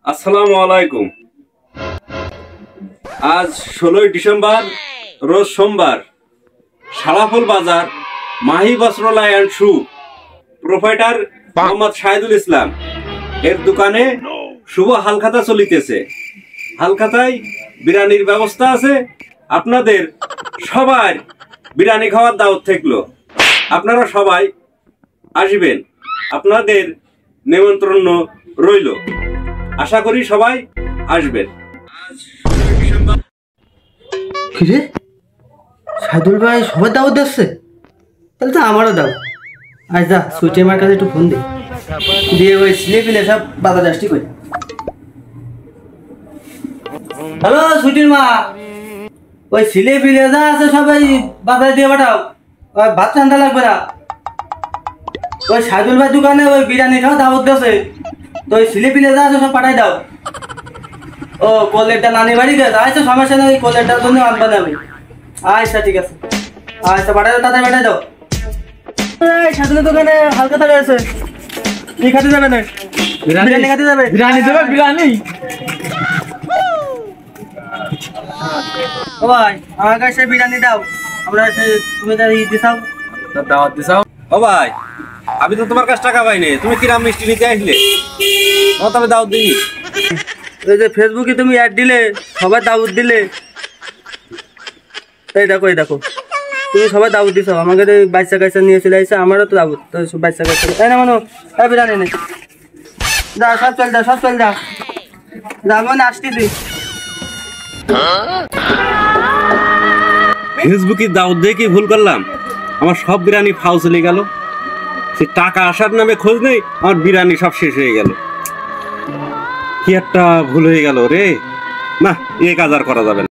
আসসালামু আলাইকুম। আজ 16 ডিসেম্বর রোজ সোমবার, সালাফল বাজার Mahi Bastralay and shoe proprietor Mohammad Shahidul Islam এর দোকানে শুভ হালখাতা চলিতেছে। হালখাতায় বিরিয়ানির ব্যবস্থা আছে। আপনাদের সবার বিরিয়ানি খাওয়ার দাওয়াত থাকলো। আপনারা সবাই আসবেন, আপনাদের নিমন্ত্রণ রইল। আশা করি সবাই আসবেন। কিরে সাইদুল ভাই সবার দাওয়াত দিচ্ছে, তাহলে তো আমারও দাও। আজ যা সুইটি আমার কাছে একটু ফোন দিয়ে ওই স্লিপ ফেলে সব বাজার আসটি করি। হ্যালো সুইটির মা, ওই সিলে ফিলে যা আছে সবাই বাজারে দিয়ে পাঠাও। ওই ভাত রান্না লাগবে না। ওই সাইদুল ভাই দোকানে ওই বিরিয়ানি খাওয়া দাওয়াত দিচ্ছে, তো ওই সিলে ফিলে যা আছে সব পাঠাই দাও। ও কলেরটা নানি বাড়ি গেছে, আচ্ছা সমস্যা নেই, কলেরটার জন্য আনবা না আমি। আচ্ছা ঠিক আছে, আচ্ছা পাঠাই দাও, তাড়াতাড়ি পাঠাই দাও। সাইদুলের দোকানে হালখাতা রয়েছে, কি খাতে যাবে না? বিরিয়ানি খাতে যাবে। বিরিয়ানি দেবে? বিরিয়ানি ও ভাই আমার কাছে বিরিয়ানি দাও। আমরা তুমি দিছাও দাওয়াত দিছাও। ও ভাই, আমি তো তোমার কাছে টাকা পাইনি, তুমি কিরাম মিষ্টি নিতে আসলে? ও তবে দাওয়াত দিই। এই যে ফেসবুকে তুমি অ্যাড দিলে, সবাই দাওয়াত দিলে। এই দেখো তুমি সবাই দাওয়াত দিছো। আমাকে বাচ্চা কাচ্চা নিয়ে চলে আসছে, আমারও তো দাওয়াত। তো বাচ্চা কাচ্চা তাই না মানো, এই বিরিয়ানি নেই। যা সব চল যা যাবো না, আসছি তুই। ফেসবুকে দাওয়াত দিয়ে কি ভুল করলাম? আমার সব বিরিয়ানি ফাউ চলে গেল। সে টাকা আসার নামে খোঁজ নেই, আমার বিরিয়ানি সব শেষ হয়ে গেল। কি একটা ভুল হয়ে গেল রে। না, এ কাজ আর করা যাবে না।